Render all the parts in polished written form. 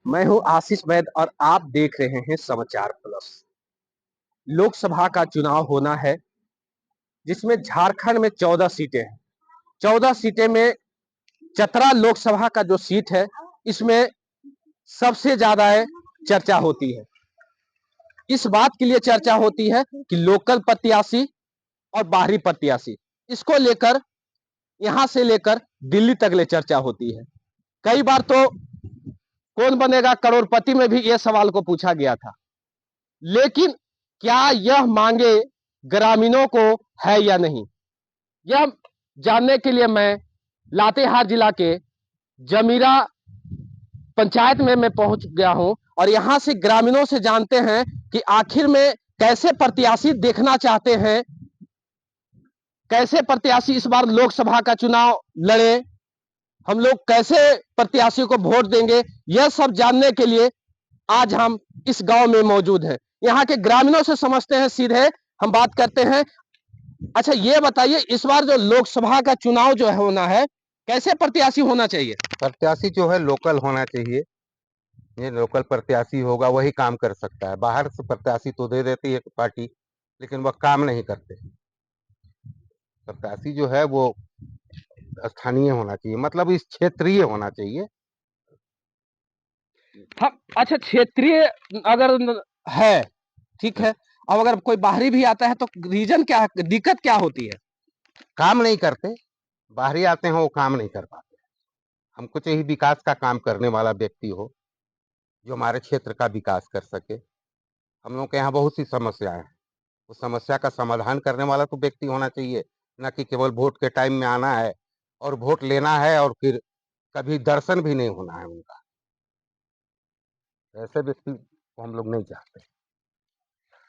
मैं हूं आशीष वैद और आप देख रहे हैं समाचार प्लस। लोकसभा का चुनाव होना है जिसमें झारखंड में 14 सीटें हैं। 14 सीटें में चतरा लोकसभा का जो सीट है इसमें सबसे ज्यादा चर्चा होती है। इस बात के लिए चर्चा होती है कि लोकल प्रत्याशी और बाहरी प्रत्याशी, इसको लेकर यहां से लेकर दिल्ली तक ले चर्चा होती है। कई बार तो कौन बनेगा करोड़पति में भी यह सवाल को पूछा गया था। लेकिन क्या यह मांगे ग्रामीणों को है या नहीं, यह जानने के लिए मैं लातेहार जिला के जमीरा पंचायत में मैं पहुंच गया हूं और यहां से ग्रामीणों से जानते हैं कि आखिर में कैसे प्रत्याशी देखना चाहते हैं, कैसे प्रत्याशी इस बार लोकसभा का चुनाव लड़े, हम लोग कैसे प्रत्याशी को वोट देंगे, यह सब जानने के लिए आज हम इस गांव में मौजूद हैं। यहाँ के ग्रामीणों से समझते हैं, सीधे हम बात करते हैं। अच्छा ये बताइए, इस बार जो लोकसभा का चुनाव जो है होना है, कैसे प्रत्याशी होना चाहिए? प्रत्याशी जो है लोकल होना चाहिए। ये लोकल प्रत्याशी होगा वही काम कर सकता है। बाहर से प्रत्याशी तो दे देती है पार्टी, लेकिन वह काम नहीं करते। प्रत्याशी जो है वो स्थानीय होना चाहिए, मतलब इस क्षेत्रीय होना चाहिए। हाँ, अच्छा क्षेत्रीय अगर है, ठीक है। अब अगर कोई बाहरी भी आता है तो रीजन क्या है, दिक्कत क्या होती है? काम नहीं करते। बाहरी आते हैं वो काम नहीं कर पाते। हमको चाहिए विकास का काम करने वाला व्यक्ति हो, जो हमारे क्षेत्र का विकास कर सके। हम लोग के यहाँ बहुत सी समस्याएं हैं, उस समस्या का समाधान करने वाला तो व्यक्ति होना चाहिए, न कि केवल वोट के टाइम में आना है और वोट लेना है और फिर कभी दर्शन भी नहीं होना है उनका। ऐसे व्यक्ति को हम लोग नहीं चाहते।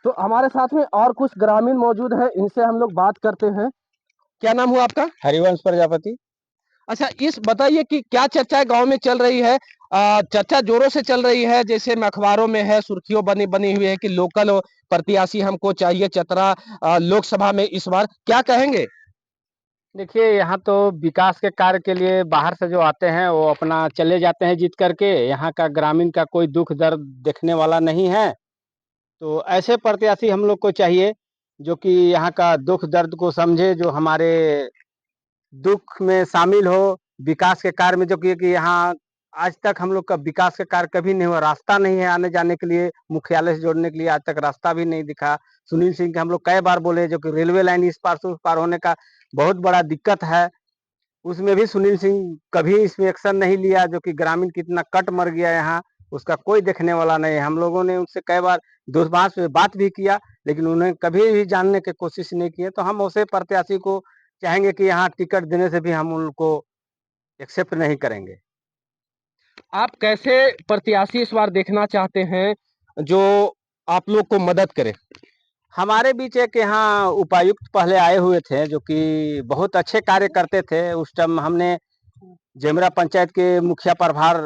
तो हमारे साथ में और कुछ ग्रामीण मौजूद हैं, इनसे हम लोग बात करते हैं। क्या नाम हुआ आपका? हरिवंश प्रजापति। अच्छा, इस बताइए कि क्या चर्चा गांव में चल रही है? चर्चा जोरों से चल रही है, जैसे में अखबारों में है, सुर्खियों बनी बनी हुई है कि लोकल प्रत्याशी हमको चाहिए चतरा लोकसभा में। इस बार क्या कहेंगे? देखिए, यहाँ तो विकास के कार्य के लिए बाहर से जो आते हैं वो अपना चले जाते हैं जीत करके। यहाँ का ग्रामीण का कोई दुख दर्द देखने वाला नहीं है। तो ऐसे प्रत्याशी हम लोग को चाहिए जो कि यहाँ का दुख दर्द को समझे, जो हमारे दुख में शामिल हो, विकास के कार्य में। जो कि यहाँ आज तक हम लोग का विकास का कार्य कभी नहीं हुआ। रास्ता नहीं है आने जाने के लिए, मुख्यालय से जोड़ने के लिए आज तक रास्ता भी नहीं दिखा। सुनील सिंह के हम लोग कई बार बोले, जो कि रेलवे लाइन इस पार से उस पार होने का बहुत बड़ा दिक्कत है, उसमें भी सुनील सिंह कभी इसमें एक्शन नहीं लिया। जो कि ग्रामीण कितना कट मर गया यहाँ, उसका कोई देखने वाला नहीं है। हम लोगों ने उनसे कई बार दूरभाष पे बात भी किया, लेकिन उन्हें कभी भी जानने की कोशिश नहीं की है। तो हम उसे प्रत्याशी को चाहेंगे कि यहाँ टिकट देने से भी हम उनको एक्सेप्ट नहीं करेंगे। आप कैसे प्रत्याशी इस बार देखना चाहते हैं जो आप लोग को मदद करे? हमारे बीच एक यहाँ उपायुक्त पहले आए हुए थे, जो कि बहुत अच्छे कार्य करते थे। उस टाइम हमने जेमरा पंचायत के मुखिया प्रभार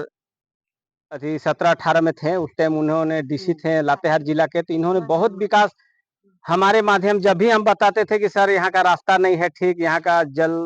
अभी 17-18 में थे। उस टाइम उन्होंने डीसी थे लातेहार जिला के, तो इन्होंने बहुत विकास हमारे माध्यम, जब भी हम बताते थे कि सर यहाँ का रास्ता नहीं है ठीक, यहाँ का जल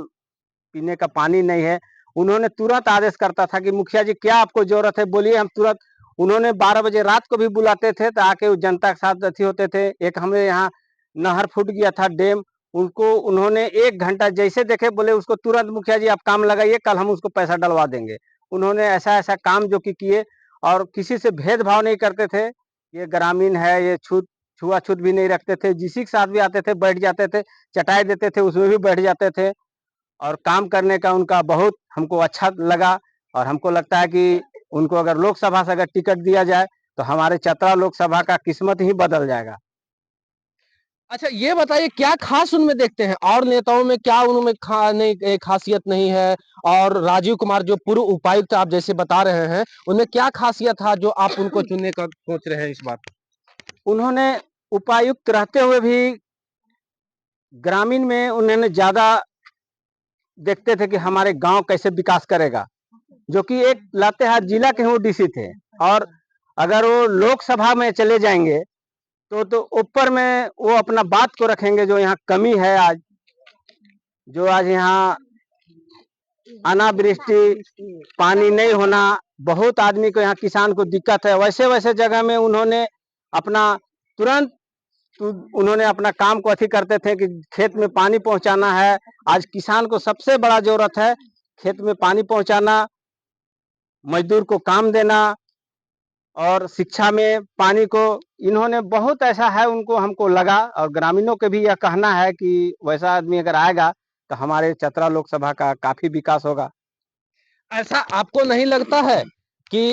पीने का पानी नहीं है, उन्होंने तुरंत आदेश करता था कि मुखिया जी क्या आपको जरूरत है बोलिए, हम तुरंत। उन्होंने 12 बजे रात को भी बुलाते थे तो आके जनता के साथ अथी होते थे। एक हमें यहाँ नहर फूट गया था, डैम, उनको उन्होंने 1 घंटा जैसे देखे बोले उसको तुरंत मुखिया जी आप काम लगाइए, कल हम उसको पैसा डलवा देंगे। उन्होंने ऐसा ऐसा काम जो कि किए, और किसी से भेदभाव नहीं करते थे। ये ग्रामीण है, ये छुआछूत भी नहीं रखते थे। जिसी के साथ भी आते थे बैठ जाते थे, चटाई देते थे उसमें भी बैठ जाते थे। और काम करने का उनका बहुत हमको अच्छा लगा। और हमको लगता है कि उनको अगर लोकसभा से अगर टिकट दिया जाए तो हमारे चतरा लोकसभा का किस्मत ही बदल जाएगा। अच्छा ये बताइए, क्या खास उनमें देखते हैं? और नेताओं में क्या उनमें खासियत नहीं है? और राजीव कुमार जो पूर्व उपायुक्त आप जैसे बता रहे हैं, उनमें क्या खासियत था जो आप उनको चुनने का सोच रहे हैं इस बार? उन्होंने उपायुक्त रहते हुए भी ग्रामीण में उन्होंने ज्यादा देखते थे कि हमारे गांव कैसे विकास करेगा। जो कि एक लातेहार जिला के वो डीसी थे, और अगर वो लोकसभा में चले जाएंगे तो ऊपर में वो अपना बात को रखेंगे। जो यहाँ कमी है आज, जो आज यहाँ अनावृष्टि, पानी नहीं होना, बहुत आदमी को यहाँ किसान को दिक्कत है। वैसे वैसे जगह में उन्होंने अपना तुरंत उन्होंने अपना काम को अथी करते थे कि खेत में पानी पहुंचाना है। आज किसान को सबसे बड़ा जरूरत है खेत में पानी पहुंचाना, मजदूर को काम देना और शिक्षा में पानी को इन्होंने बहुत ऐसा है उनको हमको लगा, और ग्रामीणों के भी यह कहना है कि वैसा आदमी अगर आएगा तो हमारे चतरा लोकसभा का काफी विकास होगा। ऐसा आपको नहीं लगता है कि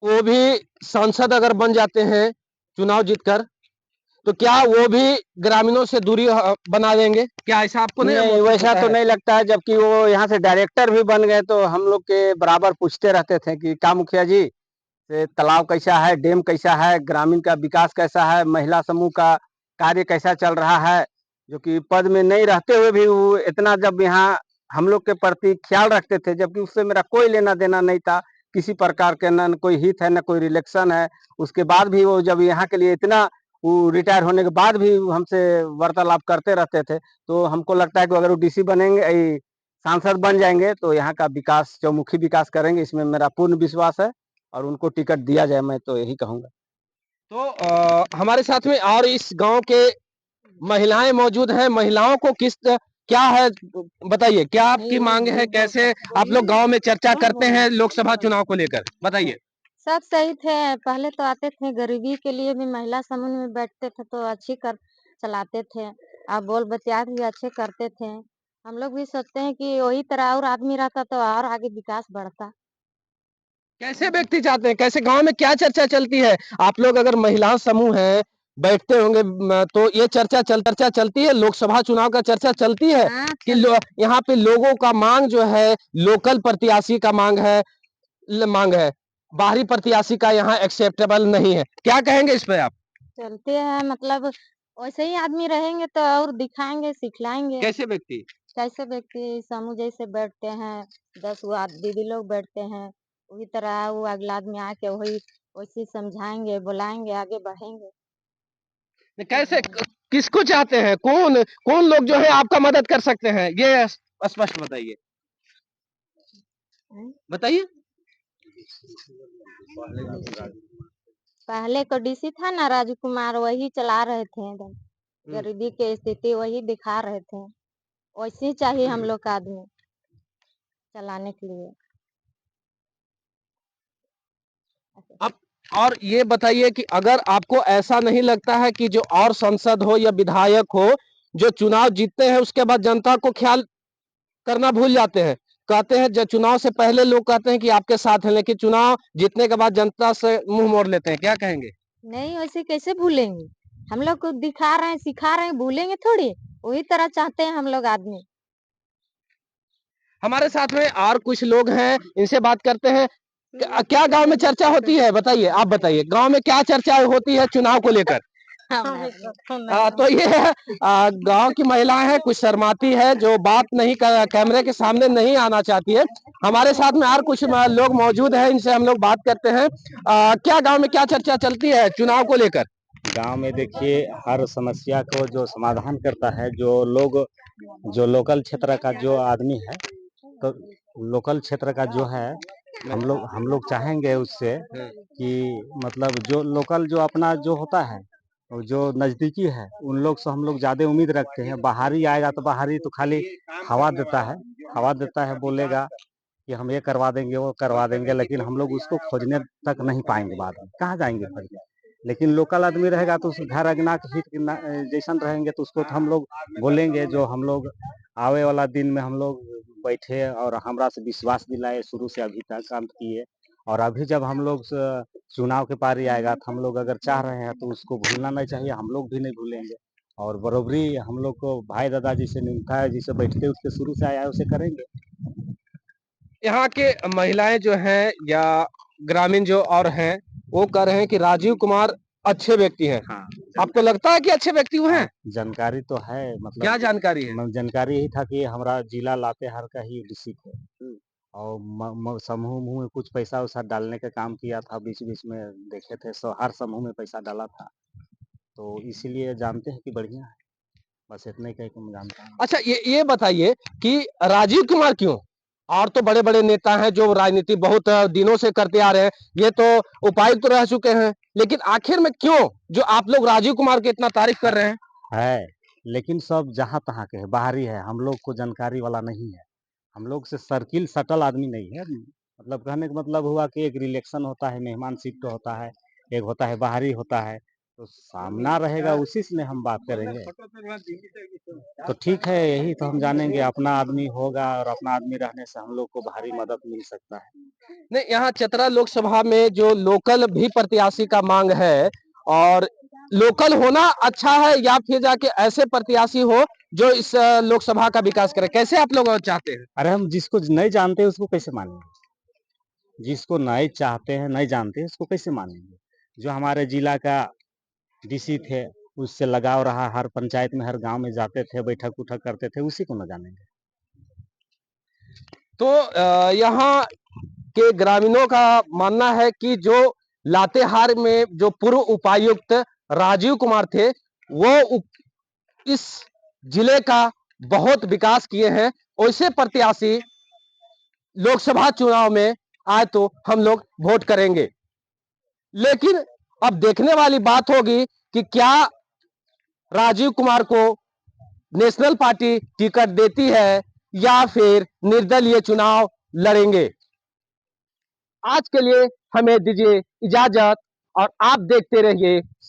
वो भी सांसद अगर बन जाते हैं चुनाव जीतकर, तो क्या वो भी ग्रामीणों से दूरी बना देंगे? क्या ऐसा आपको नहीं नहीं, महसूस वैसा होता तो है? नहीं लगता है। जबकि वो यहाँ से डायरेक्टर भी बन गए तो हम लोग के बराबर पूछते रहते थे कि क्या मुखिया जी, ये तालाब कैसा है, डैम कैसा है, ग्रामीण का विकास कैसा है, महिला समूह का कार्य कैसा चल रहा है। जो कि पद में नहीं रहते हुए भी वो इतना जब यहाँ हम लोग के प्रति ख्याल रखते थे, जबकि उससे मेरा कोई लेना देना नहीं था किसी प्रकार के, न कोई हित है न कोई रिलेक्शन है। उसके बाद भी वो जब यहाँ के लिए इतना, वो रिटायर होने के बाद भी हमसे वार्तालाप करते रहते थे। तो हमको लगता है कि अगर वो डीसी बनेंगे, सांसद बन जाएंगे तो यहाँ का विकास, चौमुखी विकास करेंगे, इसमें मेरा पूर्ण विश्वास है। और उनको टिकट दिया जाए, मैं तो यही कहूंगा। तो हमारे साथ में और इस गांव के महिलाएं मौजूद हैं। महिलाओं को क्या है बताइए, क्या आपकी मांग है? कैसे आप लोग गांव में चर्चा करते हैं लोकसभा चुनाव को लेकर, बताइए। सब सही थे। पहले तो आते थे, गरीबी के लिए भी महिला समूह में बैठते थे तो अच्छी कर चलाते थे। अब बोल बतियात भी अच्छे करते थे। हम लोग भी सोचते हैं कि वही तरह और आदमी रहता तो और आगे विकास बढ़ता। कैसे व्यक्ति चाहते हैं, कैसे गांव में क्या चर्चा चलती है? आप लोग अगर महिला समूह हैं, बैठते होंगे, तो ये चर्चा चलती है, लोकसभा चुनाव का चर्चा चलती है हाँ, कि यहाँ पे लोगों का मांग जो है, लोकल प्रत्याशी का मांग है, बाहरी प्रत्याशी का यहाँ एक्सेप्टेबल नहीं है। क्या कहेंगे इस पे आप? चलते हैं, मतलब वैसे ही आदमी रहेंगे तो और दिखाएंगे, सिखलाएंगे। कैसे व्यक्ति? कैसे व्यक्ति समूह जैसे बैठते हैं, 10 वो दीदी लोग बैठते हैं, वही तरह वो अगला आदमी आके वही वैसे ही समझाएंगे, बुलाएंगे, आगे बढ़ेंगे। कैसे किसको चाहते हैं? कौन कौन लोग जो है आपका मदद कर सकते हैं, ये स्पष्ट बताइए, बताइए। पहले को डीसी था ना राजू कुमार, वही चला रहे थे एकदम। गरीबी की स्थिति वही दिखा रहे थे। वैसे ही चाहिए हम लोग का आदमी चलाने के लिए। अब और ये बताइए कि अगर आपको ऐसा नहीं लगता है कि जो और सांसद हो या विधायक हो, जो चुनाव जीतते हैं उसके बाद जनता को ख्याल करना भूल जाते हैं, कहते हैं चुनाव से पहले लोग कहते हैं कि आपके साथ हैं, लेकिन चुनाव जीतने के बाद जनता से मुंह मोड़ लेते हैं, क्या कहेंगे? नहीं, वैसे कैसे भूलेंगे? हम लोग को दिखा रहे हैं, सिखा रहे हैं, भूलेंगे थोड़ी। वही तरह चाहते हैं हम लोग आदमी। हमारे साथ में और कुछ लोग हैं, इनसे बात करते हैं। क्या गांव में चर्चा होती है, बताइए, आप बताइए, गांव में क्या चर्चा होती है चुनाव को लेकर? तो ये गांव की महिलाएं हैं, कुछ शर्माती है, जो बात नहीं कैमरे के सामने नहीं आना चाहती है। हमारे साथ में और कुछ लोग मौजूद हैं, इनसे हम लोग बात करते हैं। क्या गांव में क्या चर्चा चलती है चुनाव को लेकर? गांव में देखिए, हर समस्या को जो समाधान करता है, जो लोकल क्षेत्र का जो आदमी है, तो लोकल क्षेत्र का जो है, हम लोग चाहेंगे उससे कि मतलब जो लोकल जो अपना जो होता है, और जो नजदीकी है, उन लोग से हम लोग ज्यादा उम्मीद रखते हैं। बाहरी आएगा तो बाहरी तो खाली हवा देता है, बोलेगा कि हम ये करवा देंगे, वो करवा देंगे, लेकिन हम लोग उसको खोजने तक नहीं पाएंगे, बाद में कहाँ जाएंगे खोजने। लेकिन लोकल आदमी रहेगा तो उस घर अगना के हित जैसन रहेंगे, तो उसको तो हम लोग बोलेंगे। जो हम लोग आवे वाला दिन में हम लोग बैठे और हमरा से विश्वास दिलाए, शुरू से अभी तक काम किए। और अभी जब हम लोग चुनाव के पारी आएगा तो हम लोग अगर चाह रहे हैं तो उसको भूलना नहीं चाहिए, हम लोग भी नहीं भूलेंगे। और बरोबरी हम लोग को भाई दादाजी से निभाता है, जिसे बैठते उसके शुरू से आया है उसे करेंगे। यहाँ के महिलाएं जो हैं या ग्रामीण जो और हैं, वो कह रहे हैं कि राजीव कुमार अच्छे व्यक्ति हैं। हाँ, आपको लगता है कि अच्छे व्यक्ति वो हैं? जानकारी तो है, मतलब क्या जानकारी है? जानकारी यही था कि हमारा जिला लातेहार का ही डीसी थे, और समूह में कुछ पैसा वैसा डालने का काम किया था, बीच बीच में देखे थे, हर समूह में पैसा डाला था, तो इसीलिए जानते हैं कि बढ़िया है। बस इतने कह के मैं जानता हूँ। अच्छा, ये बताइए कि राजीव कुमार क्यों? और तो बड़े-बड़े नेता हैं जो राजनीति बहुत दिनों से करते आ रहे हैं। ये तो उपायुक्त रह चुके हैं। लेकिन आखिर में क्यों जो आप लोग राजीव कुमार की इतना तारीफ कर रहे हैं? है, लेकिन सब जहाँ-तहाँ के हैं, बाहरी है, हम लोग को जानकारी वाला नहीं है। हम लोग से सर्किल सटल आदमी नहीं है। मतलब कहने का मतलब हुआ कि एक रिलेक्शन होता है, मेहमान शिफ्ट होता है, एक होता है बाहरी होता है, तो सामना रहेगा उसी से हम बात करेंगे। तो ठीक है, यही तो हम जानेंगे, अपना आदमी होगा और अपना आदमी रहने से हम लोग को भारी मदद मिल सकता है। नहीं, यहाँ चतरा लोकसभा में जो लोकल भी प्रत्याशी का मांग है और लोकल होना अच्छा है या फिर जाके ऐसे प्रत्याशी हो जो इस लोकसभा का विकास करे, कैसे आप लोग चाहते हैं? अरे हम जिसको नहीं जानते उसको कैसे मानेंगे? जिसको नहीं चाहते हैं, नहीं जानते हैं, उसको कैसे मानेंगे? जो हमारे जिला का डीसी थे, उससे लगाव रहा, हर पंचायत में, हर गाँव में जाते थे, बैठक-उठक करते थे, उसी को ना जानेंगे। तो यहाँ के ग्रामीणों का मानना है कि जो लातेहार में जो पूर्व उपायुक्त राजीव कुमार थे, वो इस जिले का बहुत विकास किए हैं। वैसे प्रत्याशी लोकसभा चुनाव में आए तो हम लोग वोट करेंगे। लेकिन अब देखने वाली बात होगी कि क्या राजीव कुमार को नेशनल पार्टी टिकट देती है या फिर निर्दलीय चुनाव लड़ेंगे। आज के लिए हमें दीजिए इजाजत और आप देखते रहिए